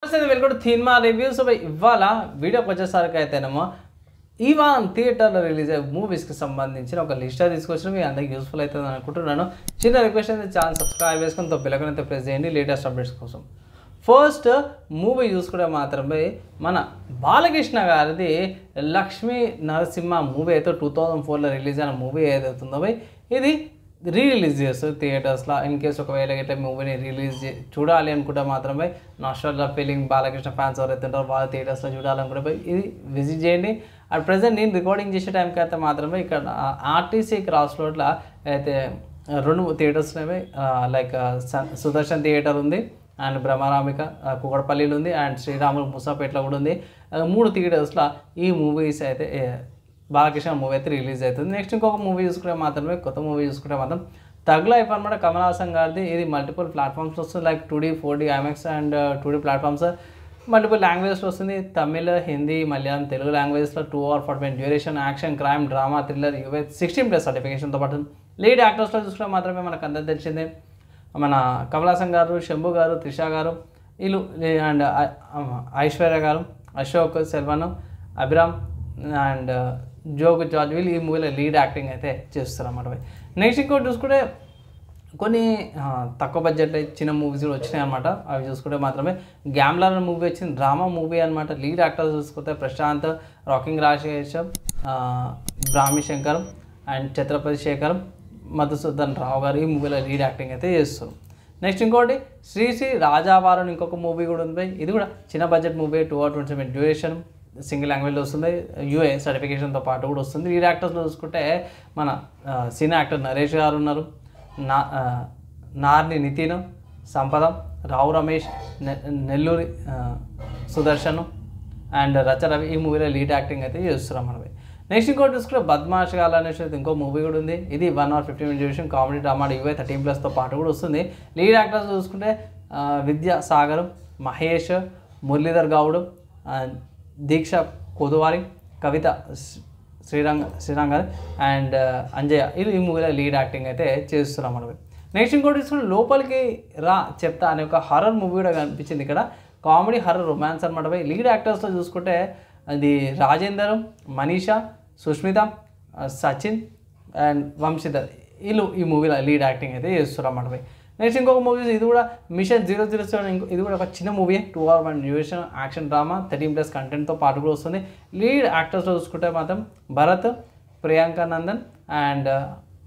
Welcome to cinema reviews. ఇవాళ వీడియోకి వచ్చేసరికి అయితేనేమో ఈ వారం థియేటర్లో రిలీజ్ అయ్యే మూవీస్కి సంబంధించిన ఒక లిస్ట్ తీసుకొచ్చిన మీ అందరికి యూస్ఫుల్ అవుతుంది అనుకుంటున్నాను. చిన్న రిక్వెస్ట్ అయితే ఛానల్ సబ్స్క్రైబ్ చేసుకుని బెల్ ప్రెస్ చేయండి లేటెస్ట్ అప్డేట్స్ కోసం. ఫస్ట్ మూవీ చూసుకుంటే మాత్రమే మన బాలకృష్ణ గారిది లక్ష్మీ నరసింహ మూవీ అయితే 2004లో రిలీజ్ అయిన మూవీ ఏదవుతుందో ఇది రిలీజ్ చేస్తుంది థియేటర్స్లో. ఇన్ కేస్ ఒకవేళ ఇట్లా మూవీని చూడాలి అనుకుంటే మాత్రమే నాస్టాల్జియా ఫీలింగ్ బాలకృష్ణ ఫ్యాన్స్ ఎవరైతే ఉంటారో వాళ్ళ థియేటర్స్లో చూడాలనుకుంటే ఇది విజిట్ చేయండి. అట్ ప్రజెంట్ నేను రికార్డింగ్ చేసే టైంకి అయితే మాత్రమే ఇక్కడ ఆర్టీసీ క్రాస్ రోడ్లో అయితే 2 థియేటర్స్ అనేవి లైక్ సుదర్శన్ థియేటర్ ఉంది అండ్ బ్రహ్మరామిక కుకడపల్లిలో ఉంది అండ్ శ్రీరాములు ముసాపేటలో కూడా ఉంది. 3 థియేటర్స్లో ఈ మూవీస్ అయితే బాలకృష్ణ మూవీ అయితే రిలీజ్ అవుతుంది. నెక్స్ట్ ఇంకొక మూవీ చూసుకుంటే మాత్రమే కొత్త మూవీ చూసుకుంటే మాత్రం తగ్ లైఫ్ అనమాట కమల్ హాసన్ గారిది. ఇది మల్టిపుల్ ప్లాట్ఫామ్స్ వస్తుంది like 2D 4D IMAX and 2D platforms multiple లాంగ్వేజెస్లో వస్తుంది. తమిళ్, హిందీ, మలయాళం, తెలుగు లాంగ్వేజెస్లో 2 hours 45 duration, action, crime, drama, thriller, 16+ సర్టిఫికేషన్తో పాటు లీడ్ యాక్టర్స్లో చూసుకుంటే మాత్రమే మనకు అందరూ తెలిసిందే మన కమల్ హాసన్ గారు, శంభు గారు, త్రిష గారు, వీళ్ళు అండ్ ఐశ్వర్య గారు, అశోక్ సెల్వన్, అభిరామ్ అండ్ జోగు జార్జ్ వీళ్ళు ఈ మూవీలో లీడ్ యాక్టింగ్ అయితే చేస్తారు అన్నమాట. నెక్స్ట్ ఇంకోటి చూసుకుంటే కొన్ని తక్కువ బడ్జెట్లో చిన్న మూవీస్ కూడా వచ్చినాయి అనమాట. అవి చూసుకుంటే మాత్రమే గ్యామ్లర్ మూవీ వచ్చింది, డ్రామా మూవీ అనమాట. లీడ్ యాక్టర్స్ చూసుకుంటే ప్రశాంత్, రాకింగ్ రాజేష్, బ్రాహ్మి శంకర్ అండ్ ఛత్రపతి శేఖర్, మధుసూదన్ రావు గారు ఈ మూవీలో లీడ్ యాక్టింగ్ అయితే చేస్తారు. నెక్స్ట్ ఇంకోటి శ్రీ రాజావారు ఇంకొక మూవీ కూడా ఉంది. ఇది కూడా చిన్న budget movie, 2 hours 27 duration, single లాంగ్వేజ్లో వస్తుంది, యూఏ సర్టిఫికేషన్తో పాటు కూడా వస్తుంది. లీడ్ యాక్టర్స్లో చూసుకుంటే మన సినీ యాక్టర్ నరేష్ గారు ఉన్నారు, నార్ని నితిన్, సంపద, రావు రమేష్, నెల్లూరి సుదర్శన్ అండ్ రచ రవి ఈ మూవీలో లీడ్ యాక్టింగ్ అయితే చేస్తున్నాం మనవి. నెక్స్ట్ ఇంకోటి చూసుకుంటే బద్మాష్ గారు అనేసి ఇంకో మూవీ కూడా ఉంది. ఇది 1 hour 15 minutes duration, comedy drama, UA 13+తో పాటు కూడా వస్తుంది. లీడ్ యాక్టర్స్ చూసుకుంటే విద్యా సాగర్, మహేష్, మురళీధర్ గౌడ్, దీక్ష కొదువారి, కవిత శ్రీరంగర్ అండ్ అంజయ్య వీళ్ళు ఈ మూవీలో లీడ్ యాక్టింగ్ అయితే చేస్తున్నాం మనం. నెక్స్ట్ ఇంకోటి చూసుకుంటే లోపలికి రా చెప్తా అనే ఒక హర్రర్ మూవీ కూడా కనిపించింది ఇక్కడ. కామెడీ హర్రర్ రొమాన్స్ అనమాట. లీడ్ యాక్టర్స్లో చూసుకుంటే అది రాజేందర్, మనీషా, సుష్మిత, సచిన్ అండ్ వంశీధర్ వీళ్ళు ఈ మూవీలో లీడ్ యాక్టింగ్ అయితే చేస్తున్నారు అన్నమాట. నెక్స్ట్ ఇంకొక మూవీస్ ఇది కూడా మిషన్ 007 ఇది కూడా ఒక చిన్న movie, 2 hours 1 duration, action drama, 13+ కంటెంట్తో పాటు కూడా వస్తుంది. లీడ్ యాక్టర్స్లో చూసుకుంటే మాత్రం భరత్, ప్రియాంక నందన్ అండ్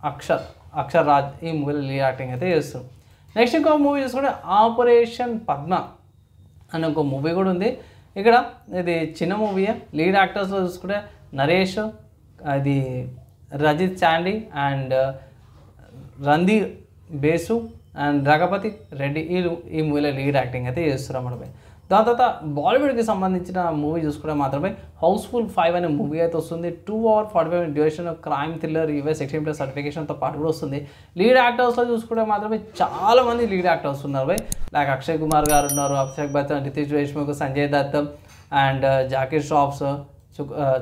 అక్షర్ రాజ్ ఈ మూవీలో లీడ్ యాక్టింగ్ అయితే చేస్తారు. నెక్స్ట్ ఇంకొక మూవీ చూసుకుంటే ఆపరేషన్ పద్మ అనే ఒక మూవీ కూడా ఉంది. ఇక్కడ ఇది చిన్న మూవీ. లీడ్ యాక్టర్స్లో చూసుకుంటే నరేష్, అది రజిత్ చాండి అండ్ రణధీర్ బేసు అండ్ రఘపతి రెడ్డి వీళ్ళు ఈ మూవీలో లీడ్ యాక్టింగ్ అయితే చేస్తున్నారు మనపై. దాని తర్వాత బాలీవుడ్కి సంబంధించిన మూవీ చూసుకుంటే మాత్రమే హౌస్ఫుల్ 5 అనే మూవీ అయితే వస్తుంది. 2 hours 45 minutes duration, crime, thriller, UA 16+ సర్టిఫికేషన్తో పాటు కూడా వస్తుంది. లీడ్ యాక్టర్స్లో చూసుకుంటే మాత్రమే చాలామంది లీడ్ యాక్టర్స్ ఉన్నారు లైక్ అక్షయ్ కుమార్ గారు ఉన్నారు, అభిషేక్ బచ్చన్, రితేష్ దేశ్ముఖ్, సంజయ్ దత్ అండ్ జాకీ ష్రాఫ్స్,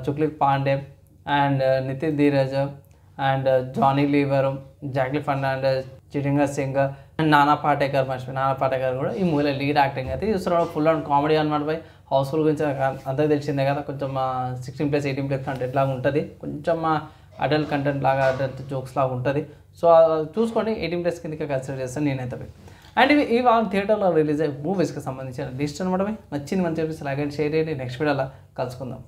చుక్లిక్ పాండే అండ్ నితిన్ ధీరజ్ అండ్ జానీ లీవర్, జాక్లీ ఫర్నాండెస్, చిటింగర్ సింగ్ అండ్ నానా పాటేకర్ కూడా ఈ మూవీలో లీడ్ యాక్టింగ్ అయితే చూస్తున్నాడు. ఫుల్ అండ్ కామెడీ అనమాట. హౌస్ఫుల్ గురించి అంతా తెలిసిందే కదా, కొంచెం 16+ 18+ కంటెంట్ లాగా ఉంటుంది, కొంచెం అడల్ట్ కంటెంట్ లాగా అడల్ట్ జోక్స్ లాగా ఉంటుంది. సో చూసుకోండి, 18+ కిందకి కన్సిడర్ చేస్తాను నేనైతే. అండ్ ఈ వారం థియేటర్లో రిలీజ్ అయ్యే మూవీస్కి సంబంధించిన లిస్ట్ అనమాట. నచ్చింది మంచి చెప్పేసి లైక్ అండ్ షేర్ చేయండి. నెక్స్ట్ వీడియోలో కలుసుకుందాం.